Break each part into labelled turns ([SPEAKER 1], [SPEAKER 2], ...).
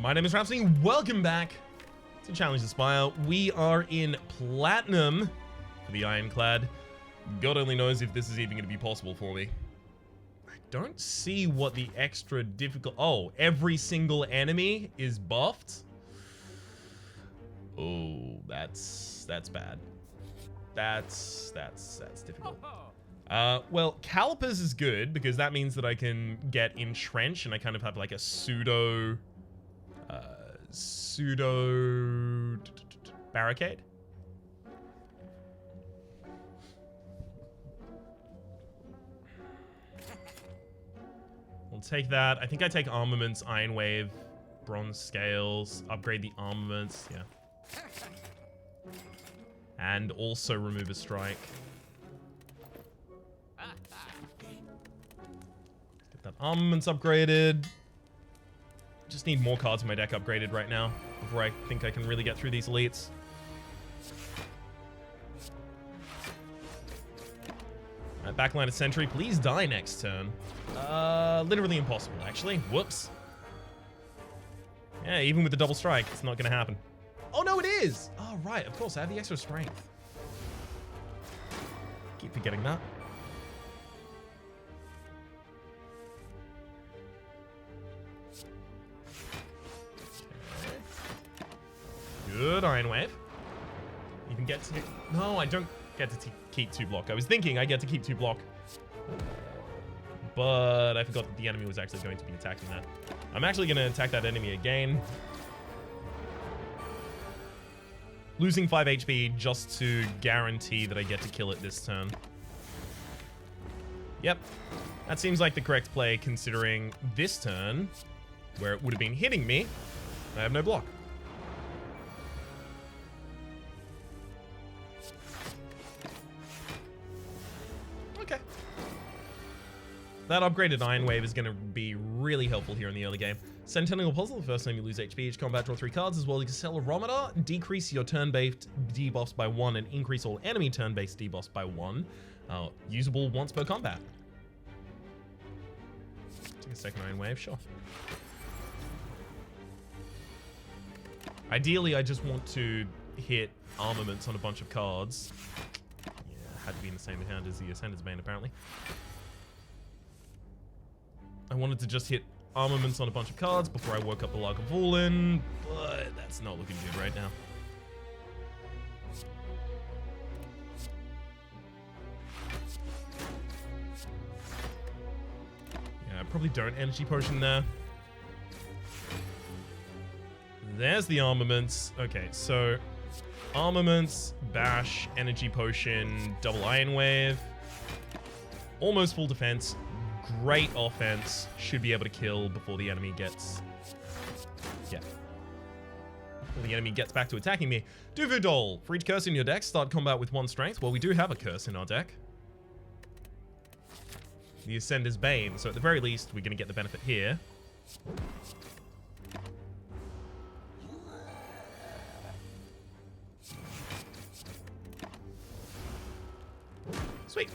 [SPEAKER 1] My name is Rhapsody. Welcome back to Challenge the Spire. We are in Platinum for the Ironclad. God only knows if this is even going to be possible for me. I don't see what the extra difficult... Oh, every single enemy is buffed? Oh, that's bad. That's difficult. Well, Calipers is good because that means that I can get Entrench and I kind of have like a pseudo barricade. We'll take that. I think I take armaments, Iron Wave, Bronze Scales, upgrade the armaments, yeah. And also remove a strike. Get that armaments upgraded. Just need more cards in my deck upgraded right now before I think I can really get through these elites. Alright, backline of Sentry, please die next turn. Literally impossible, actually. Whoops. Yeah, even with the double strike, it's not gonna happen. Oh no, it is! Oh right, of course, I have the extra strength. Keep forgetting that. Good Iron Wave. You can get to... No, I don't get to keep 2 block. I was thinking I get to keep 2 block. But I forgot that the enemy was actually going to be attacking that. I'm actually going to attack that enemy again. Losing 5 HP just to guarantee that I get to kill it this turn. Yep. That seems like the correct play considering this turn, where it would have been hitting me, I have no block. Okay. That upgraded Iron Wave is going to be really helpful here in the early game. Centennial Puzzle, the first time you lose HP each combat, draw 3 cards, as well as Accelerometer. Decrease your turn-based debuffs by 1 and increase all enemy turn-based debuffs by 1. Usable once per combat. Take a second Iron Wave, sure. Ideally, I just want to hit armaments on a bunch of cards. Yeah, had to be in the same hand as the Ascender's Bane, apparently. I wanted to just hit armaments on a bunch of cards before I woke up the Lagavulin, but that's not looking good right now. Yeah, I probably don't Energy Potion there. There's the armaments. Okay, so armaments, bash, Energy Potion, double Iron Wave, almost full defense. Great offense. Should be able to kill before the enemy gets... Yeah. Before the enemy gets back to attacking me. Duvu Doll. For each curse in your deck, start combat with 1 strength. Well, we do have a curse in our deck. The Ascender's Bane. So at the very least, we're going to get the benefit here. Sweet.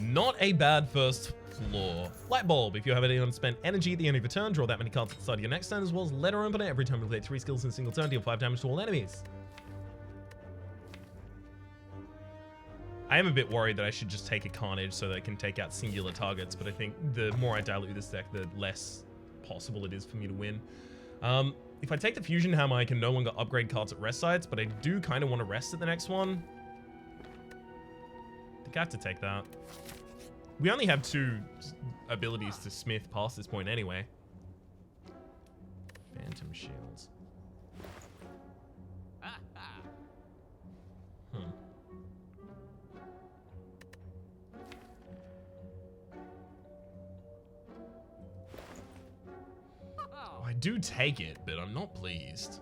[SPEAKER 1] Not a bad first floor. Light Bulb. If you have any unspent energy at the end of your turn, draw that many cards at the start of your next turn, as well as Letter Opener. Every time you play 3 skills in a single turn, deal 5 damage to all enemies. I am a bit worried that I should just take a Carnage so that I can take out singular targets, but I think the more I dilute this deck, the less possible it is for me to win. If I take the Fusion Hammer, I can no longer upgrade cards at rest sites, but I do kind of want to rest at the next one. I think I have to take that. We only have 2 abilities to smith past this point anyway. Phantom Shields. Oh, I do take it, but I'm not pleased.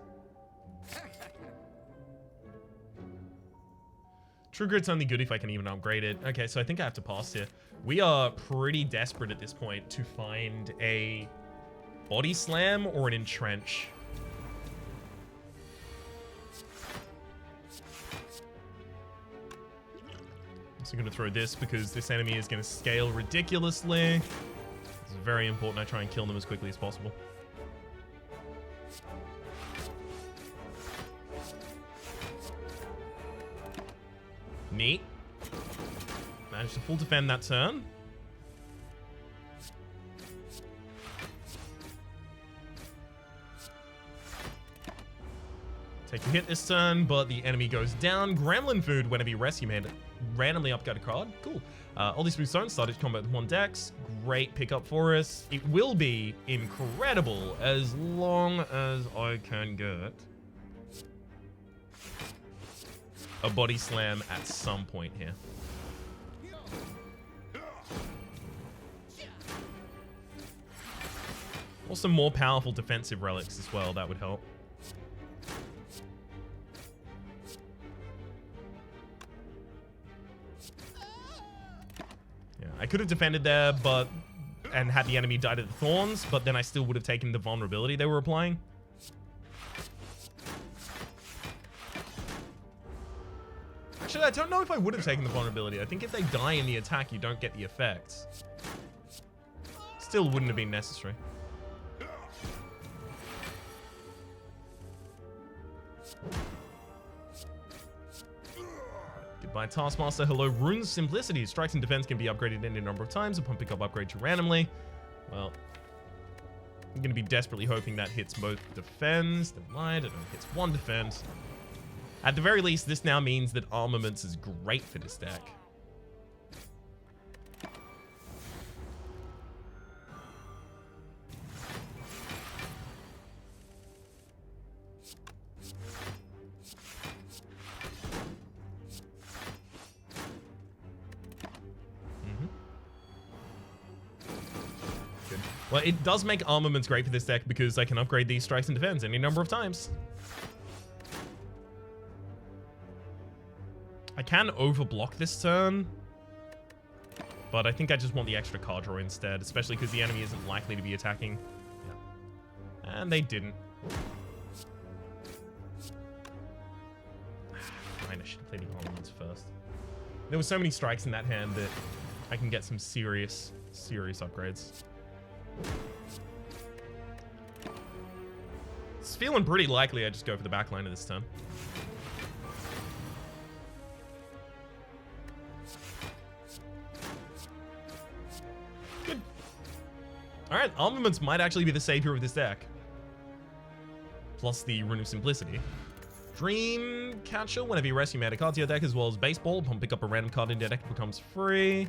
[SPEAKER 1] True Grit's only good if I can even upgrade it. Okay, so I think I have to pass here. We are pretty desperate at this point to find a Body Slam or an Entrench. I'm also going to throw this because this enemy is going to scale ridiculously. It's very important I try and kill them as quickly as possible. Neat. Managed to full defend that turn. Take a hit this turn, but the enemy goes down. Gremlin food whenever you rescue man. Randomly upgrade a card. Cool. All these smooth stones started combat with 1 dex. Great pickup for us. It will be incredible as long as I can get a body slam at some point here. Or some more powerful defensive relics as well, that would help. Yeah, I could have defended there, and had the enemy died at the thorns, but then I still would have taken the vulnerability they were applying. Actually, I don't know if I would have taken the vulnerability. I think if they die in the attack, you don't get the effects. Still wouldn't have been necessary. Goodbye, Taskmaster. Hello, Rune's Simplicity. Strikes and defense can be upgraded any number of times upon pickup upgrade randomly. Well, I'm going to be desperately hoping that hits both defense. Never mind, it only hits 1 defense. At the very least, this now means that armaments is great for this deck. Well, it does make armaments great for this deck because I can upgrade these strikes and defense any number of times. I can overblock this turn, but I think I just want the extra card draw instead, especially because the enemy isn't likely to be attacking. Yeah. And they didn't. Fine, I should have played the armaments first. There were so many strikes in that hand that I can get some serious upgrades. It's feeling pretty likely I just go for the back line of this turn. Good. Alright, armaments might actually be the savior of this deck. Plus the Rune of Simplicity. Dream Catcher, whenever you rescue mana cards in your deck as well as Baseball, upon pick up a random card in your deck, it becomes free.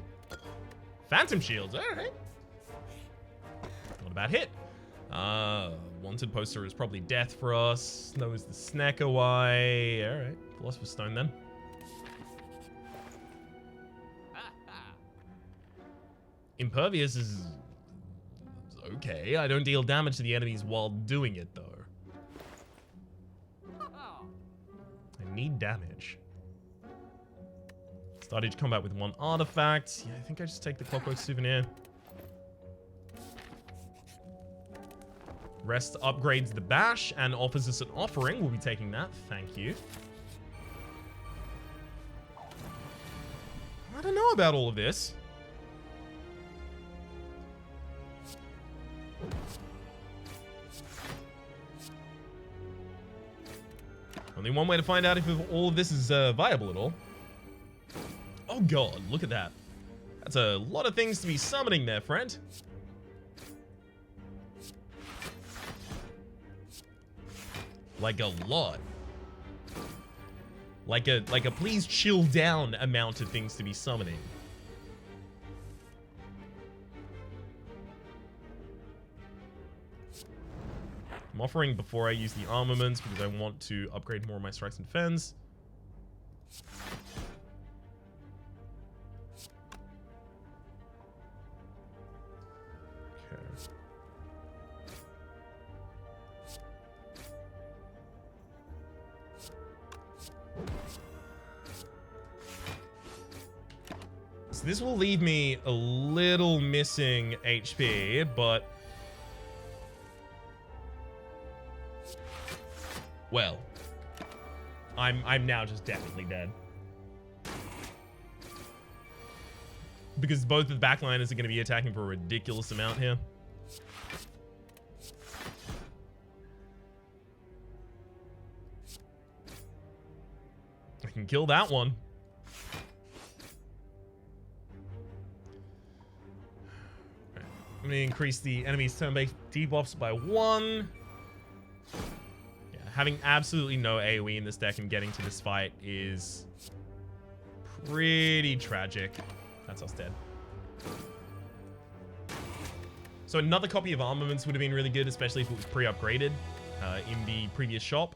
[SPEAKER 1] Phantom Shields, alright. Not a bad hit. Wanted poster is probably death for us. That was the snack away. Alright, Philosopher's Stone then. Impervious is okay. I don't deal damage to the enemies while doing it though. I need damage. Started combat with 1 artifact. Yeah, I think I just take the Clockwork Souvenir. Rest upgrades the bash and offers us an offering. We'll be taking that. Thank you. I don't know about all of this. Only one way to find out if all of this is viable at all. Oh god, look at that. That's a lot of things to be summoning there, friend. Like a lot. Like a please chill down amount of things to be summoning. I'm offering before I use the armaments because I want to upgrade more of my strikes and defense. So this will leave me a little missing HP, but well, I'm now just definitely dead. because both of the backliners are going to be attacking for a ridiculous amount here. I can kill that one. Okay. I'm going to increase the enemy's turn-based debuffs by 1. Yeah, having absolutely no AoE in this deck and getting to this fight is pretty tragic. That's us dead. So another copy of Armaments would have been really good, especially if it was pre-upgraded in the previous shop.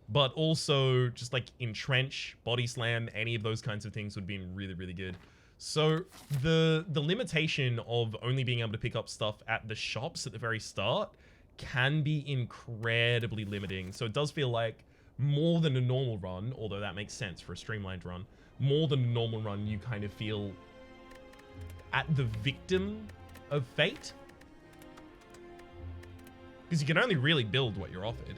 [SPEAKER 1] But also, just like Entrench, Body Slam, any of those kinds of things would have been really, really good. So the limitation of only being able to pick up stuff at the shops at the very start can be incredibly limiting. So it does feel like more than a normal run, although that makes sense for a streamlined run, more than a normal run, you kind of feel at the victim of fate. Because you can only really build what you're offered.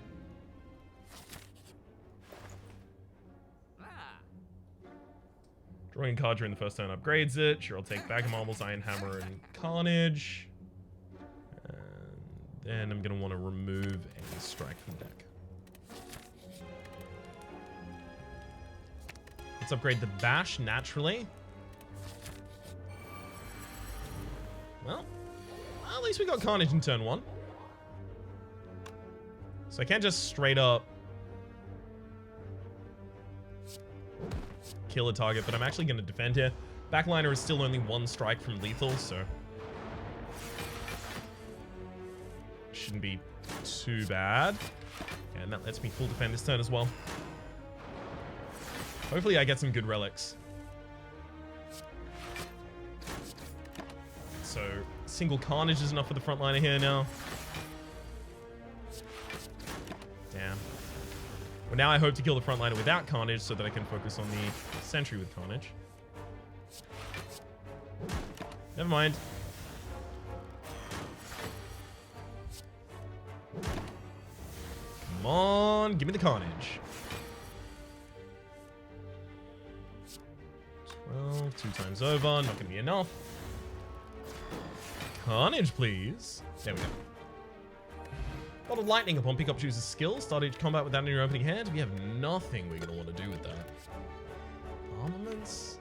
[SPEAKER 1] Drawing a card during the first turn upgrades it. Sure, I'll take Bag of Marbles, Iron Hammer, and Carnage. And then I'm going to want to remove a strike from the deck. Let's upgrade the Bash naturally. Well, at least we got Carnage in turn 1. So I can't just straight up kill a target, but I'm actually going to defend here. Backliner is still only 1 strike from lethal, so shouldn't be too bad. And that lets me full defend this turn as well. Hopefully I get some good relics. So single Carnage is enough for the frontliner here now. Damn. Well, now I hope to kill the frontliner without Carnage so that I can focus on the sentry with Carnage. Never mind. Come on, give me the Carnage. 12, 2 times over, not going to be enough. Carnage, please. There we go. Bottled Lightning upon pickup chooses skill. Start each combat with that in your opening hand. We have nothing we're going to want to do with that. Armaments?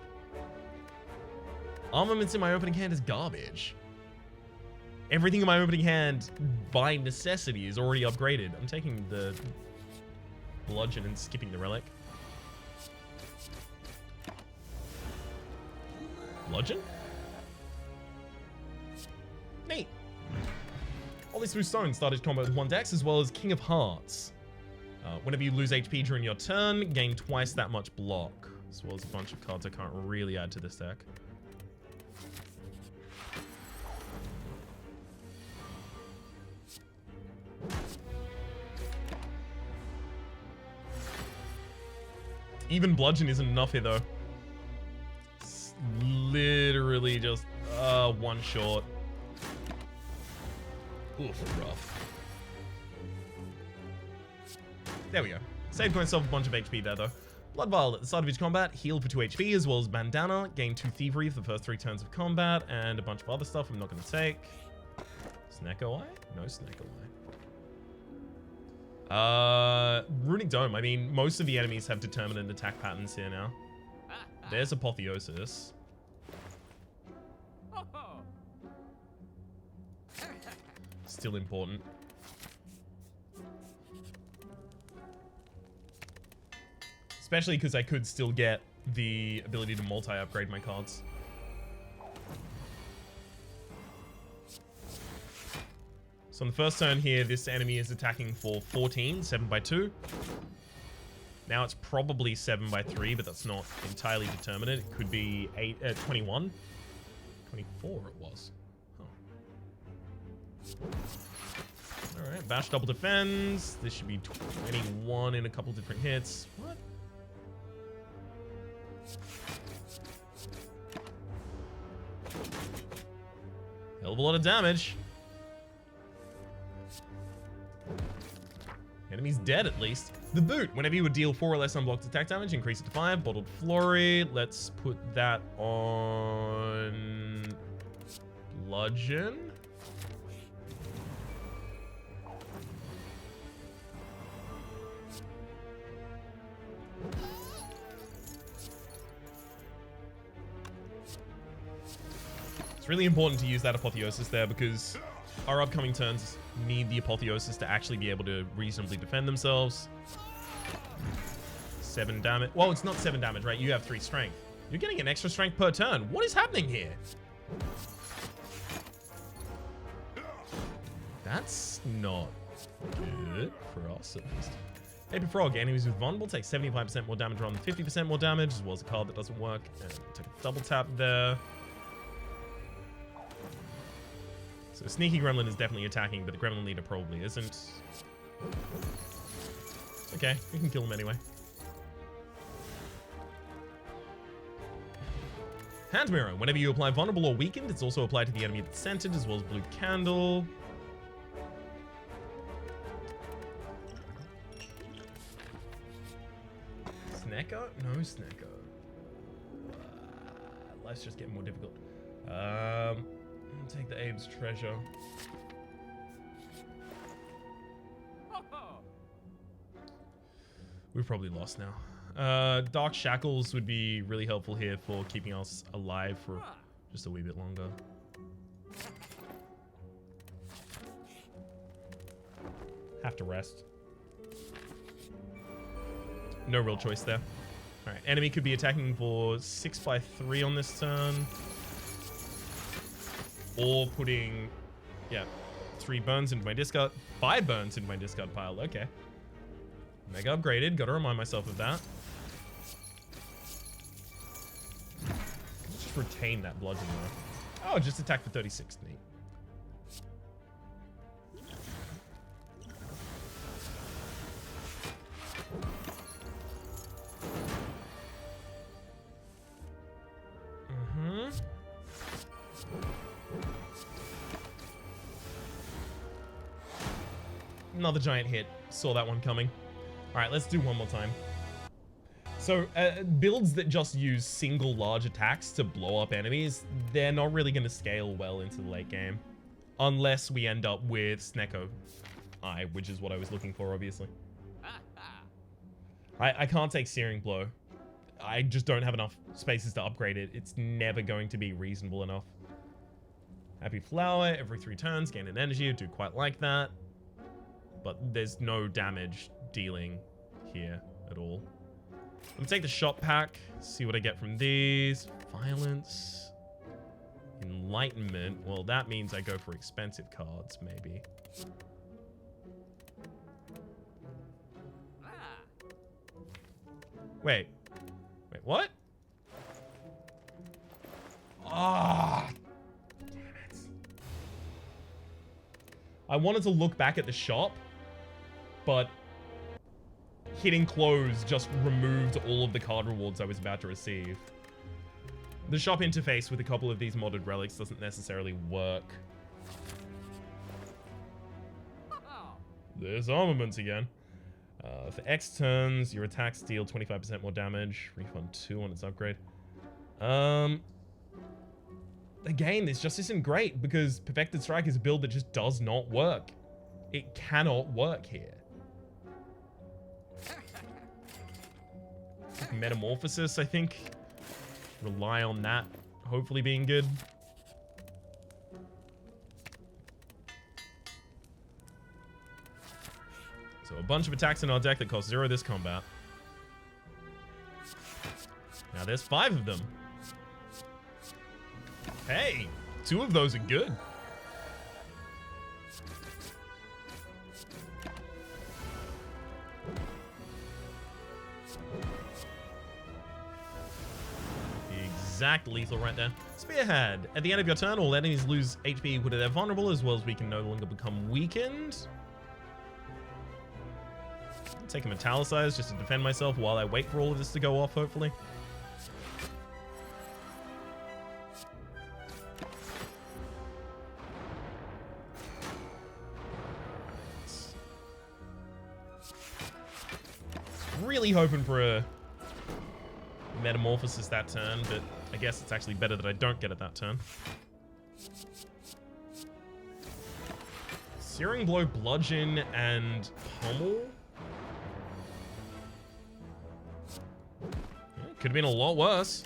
[SPEAKER 1] Armaments in my opening hand is garbage. Everything in my opening hand, by necessity, is already upgraded. I'm taking the Bludgeon and skipping the Relic. Bludgeon? Neat. All these blue stones started combat with 1 dex, as well as King of Hearts. Whenever you lose HP during your turn, gain twice that much block, as well as a bunch of cards I can't really add to this deck. Even Bludgeon isn't enough here, though. It's literally just 1 short. Oof, rough. There we go. Saved myself a bunch of HP there, though. Blood Vial at the start of each combat, heal for 2 HP, as well as Bandana, gain 2 Thievery for the first 3 turns of combat, and a bunch of other stuff I'm not going to take. Snecko Eye? No Snecko Eye. Runic Dome. I mean, most of the enemies have determinate attack patterns here now. There's Apotheosis. Still important. Especially because I could still get the ability to multi-upgrade my cards. So on the first turn here, this enemy is attacking for 14, 7 by 2. Now it's probably 7 by 3, but that's not entirely determinate. It could be 21. 24 it was. Alright, Bash double defends. This should be 21 in a couple different hits. What? Hell of a lot of damage. Enemy's dead, at least. The Boot. Whenever you would deal 4 or less unblocked attack damage, increase it to 5. Bottled Flurry. Let's put that on bludgeon. It's really important to use that apotheosis there because our upcoming turns need the apotheosis to actually be able to reasonably defend themselves. 7 damage. Well, it's not 7 damage, right? You have 3 strength. You're getting an extra strength per turn. What is happening here? That's not good for us, at least. Paper Frog. Enemies with vulnerable take 75% more damage rather than 50% more damage, as well as a card that doesn't work. And take a double tap there. So Sneaky Gremlin is definitely attacking, but the Gremlin Leader probably isn't. It's okay. We can kill him anyway. Hand Mirror. Whenever you apply Vulnerable or Weakened, it's also applied to the enemy that's centered, as well as Blue Candle. Snecko? No Snecko. Life's just getting more difficult. I'll take the Abe's Treasure. We've probably lost now. Dark Shackles would be really helpful here for keeping us alive for just a wee bit longer. Have to rest. No real choice there. Alright, enemy could be attacking for 6x3 on this turn. Or putting, yeah, 3 burns into my discard. 5 burns into my discard pile. Okay. Mega upgraded. Gotta remind myself of that. Just retain that bludgeon though. Oh, just attack for 36. Neat. Another giant hit. Saw that one coming. Alright, let's do one more time. So, builds that just use single large attacks to blow up enemies, they're not really going to scale well into the late game. Unless we end up with Snecko Eye, which is what I was looking for, obviously. I can't take Searing Blow. I just don't have enough spaces to upgrade it. It's never going to be reasonable enough. Happy Flower, every 3 turns, gain an energy. I do quite like that. But there's no damage dealing here at all. I'm gonna take the shop pack, see what I get from these. Violence. Enlightenment. Well, that means I go for expensive cards, maybe. Wait, what? Ah! Damn it. I wanted to look back at the shop, but hitting close just removed all of the card rewards I was about to receive. The shop interface with a couple of these modded relics doesn't necessarily work. There's armaments again. For X turns, your attacks deal 25% more damage. Refund 2 on its upgrade. Again, this just isn't great because Perfected Strike is a build that just does not work. It cannot work here. Metamorphosis, I think. Rely on that hopefully being good. So a bunch of attacks in our deck that cost 0 this combat. Now there's 5 of them. Hey, 2 of those are good. Exact lethal right there. Spearhead. At the end of your turn, all enemies lose HP when they're vulnerable, as well as we can no longer become weakened. I'll take a Metallicize just to defend myself while I wait for all of this to go off, hopefully. Really hoping for a Metamorphosis that turn, but I guess it's actually better that I don't get it that turn. Searing Blow, Bludgeon, and Pummel? Could have been a lot worse.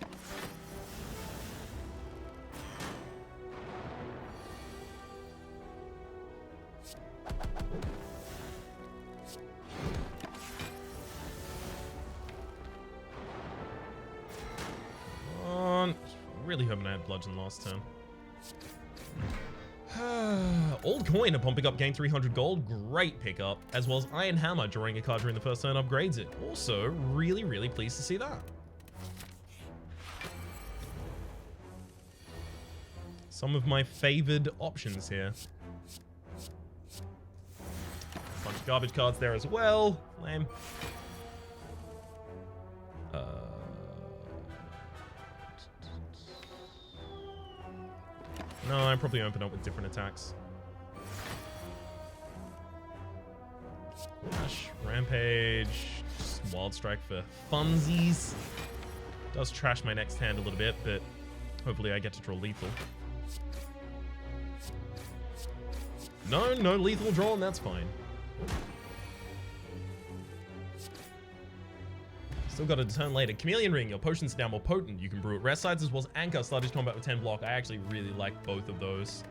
[SPEAKER 1] Really hoping I had Bludgeon last turn. Old Coin upon pickup gain 300 gold. Great pickup. As well as Iron Hammer, drawing a card during the first turn upgrades it. Also, really, really pleased to see that. Some of my favored options here. Bunch of garbage cards there as well. Lame. No, I probably open up with different attacks. Dash, Rampage, just Wild Strike for funsies. Does trash my next hand a little bit, but hopefully I get to draw lethal. No lethal draw, and that's fine. Still got a turn later. Chameleon Ring, your potions are now more potent. You can brew at rest sides as well as Anchor. Sluggish combat with 10 block. I actually really like both of those.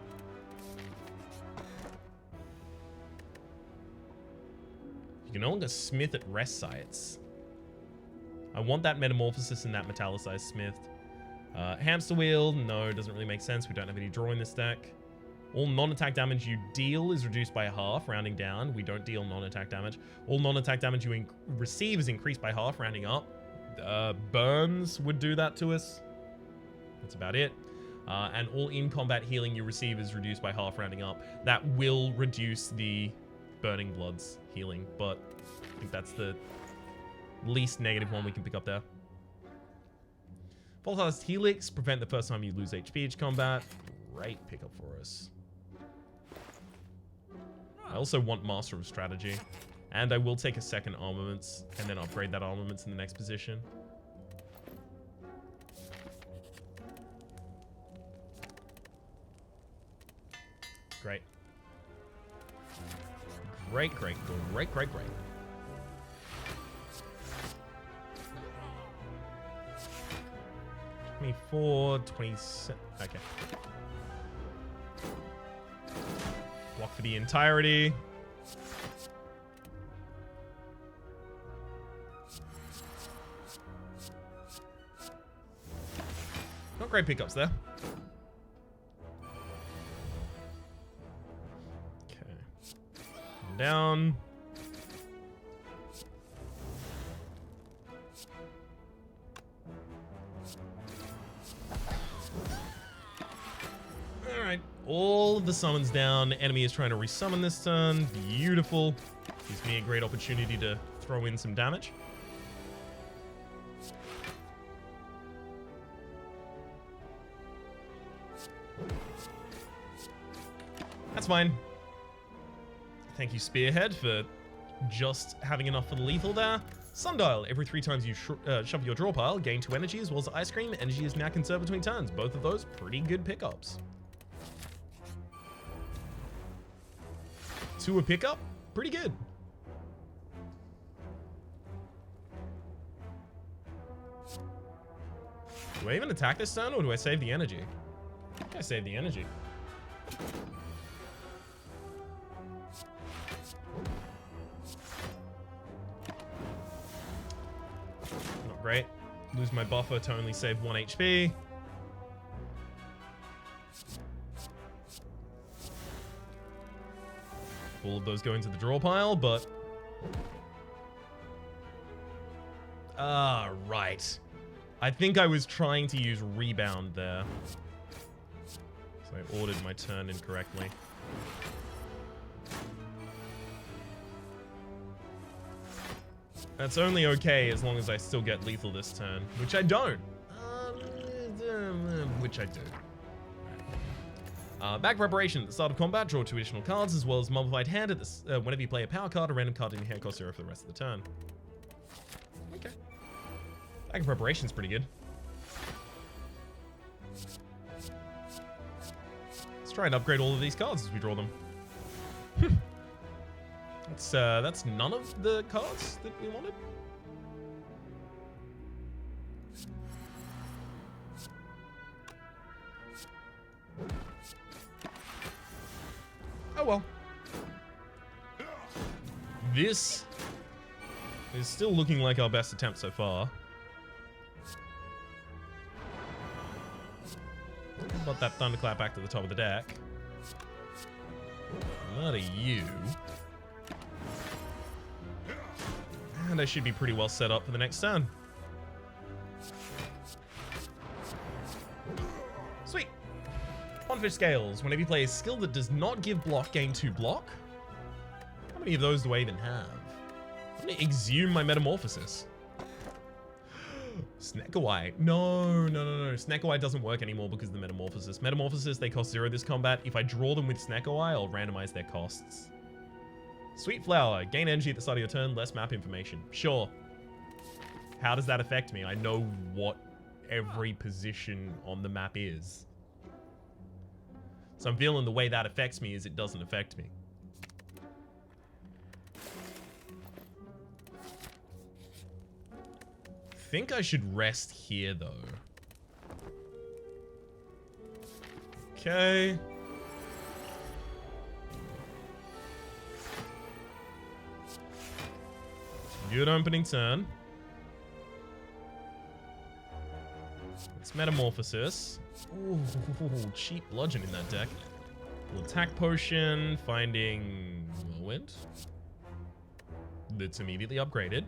[SPEAKER 1] You can no longer smith at rest sites. I want that Metamorphosis and that Metallicized Smith. Hamster Wheel, no, doesn't really make sense. We don't have any draw in this deck. All non-attack damage you deal is reduced by half, rounding down. We don't deal non-attack damage. All non-attack damage you receive is increased by half, rounding up. Burns would do that to us. That's about it. And all in-combat healing you receive is reduced by half, rounding up. That will reduce the Burning Bloods healing, but I think that's the least negative one we can pick up there. Volatilised Helix, prevent the first time you lose HP each combat. Great pickup for us. I also want Master of Strategy. And I will take a second Armaments and then upgrade that Armaments in the next position. Great. Great. 24, 27. Okay. Block for the entirety. Not great pickups there. Okay. Down. Alright, all of the summons down. Enemy is trying to resummon this turn. Beautiful. Gives me a great opportunity to throw in some damage. That's fine. Thank you, Spearhead, for just having enough for the lethal there. Sundial, every 3 times you shuffle your draw pile, gain 2 energy, as well as Ice Cream. Energy is now conserved between turns. Both of those, pretty good pickups. 2 a pickup, pretty good. Do I even attack this turn, or do I save the energy? I think I save the energy. Not great. Lose my buffer to only save 1 HP. All of those go into the draw pile, but... right. I think I was trying to use Rebound there. So I ordered my turn incorrectly. That's only okay as long as I still get lethal this turn, which I don't. Which I do. Back preparation. At the start of combat, draw 2 additional cards, as well as mummified hand. At this, whenever you play a power card, a random card in your hand costs 0 for the rest of the turn. Okay. Back preparation's pretty good. Let's try and upgrade all of these cards as we draw them. That's none of the cards that we wanted. Oh well. This is still looking like our best attempt so far. Got that thunderclap back to the top of the deck. What are you? And I should be pretty well set up for the next turn. Sweet. Funfish Scales. Whenever you play a skill that does not give block, gain 2 block. How many of those do I even have? I'm gonna exhume my Metamorphosis. Snackaway. No. Snackaway doesn't work anymore because of the Metamorphosis. Metamorphosis, they cost 0 this combat. If I draw them with Snackaway, I'll randomize their costs. Sweet Flower. Gain energy at the start of your turn, less map information. Sure. How does that affect me? I know what every position on the map is. So I'm feeling the way that affects me is it doesn't affect me. I think I should rest here, though. Okay. Good opening turn. It's Metamorphosis. Ooh, cheap bludgeon in that deck. Little attack potion, finding Whirlwind. That's immediately upgraded.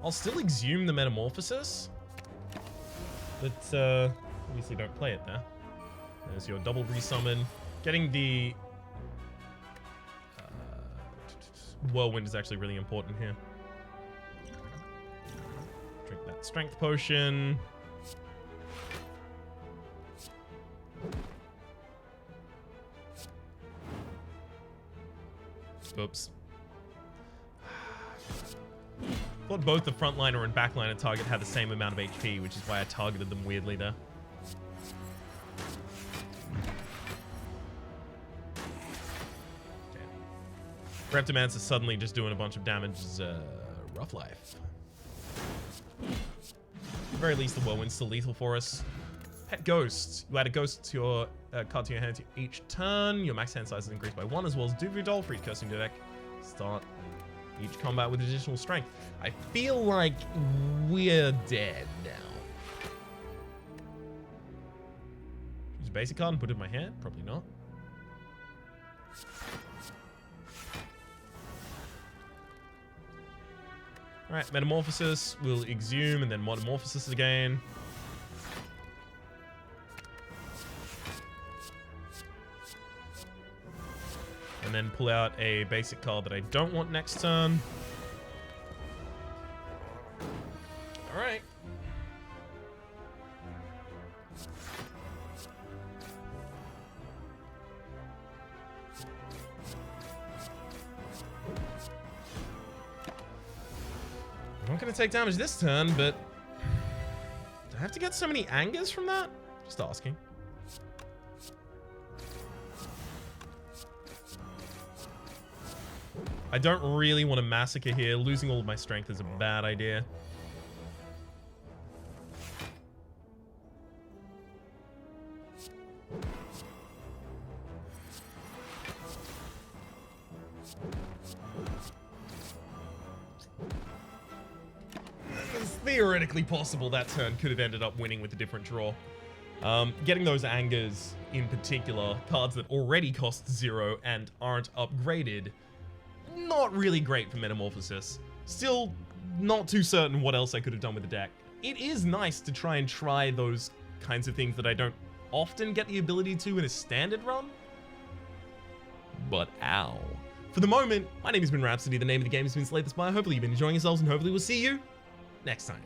[SPEAKER 1] I'll still exhume the Metamorphosis, but obviously don't play it there. There's your double resummon. Getting the Whirlwind is actually really important here. Drink that strength potion. Oops. Thought both the frontliner and backliner target had the same amount of HP, which is why I targeted them weirdly there. Reptimancer suddenly just doing a bunch of damage is rough life. At the very least, the Whirlwind's still lethal for us. Pet Ghost. You add a ghost to your card to your hand each turn. Your max hand size is increased by 1, as well as Duvu Doll for each cursing deck. Start each combat with additional strength. I feel like we're dead now. Choose a basic card and put it in my hand? Probably not. Alright, Metamorphosis. We'll exhume and then Metamorphosis again. And then pull out a basic card that I don't want next turn. Alright. I'm not going to take damage this turn, but do I have to get so many angers from that? Just asking. I don't really want to massacre here. Losing all of my strength is a bad idea. It's theoretically possible that turn could have ended up winning with a different draw. Getting those angers in particular, cards that already cost 0 and aren't upgraded, not really great for Metamorphosis. Still not too certain what else I could have done with the deck. It is nice to try those kinds of things that I don't often get the ability to in a standard run. But ow. For the moment, my name has been Rhapsody, the name of the game has been Slay the Spire. Hopefully you've been enjoying yourselves, and hopefully we'll see you next time.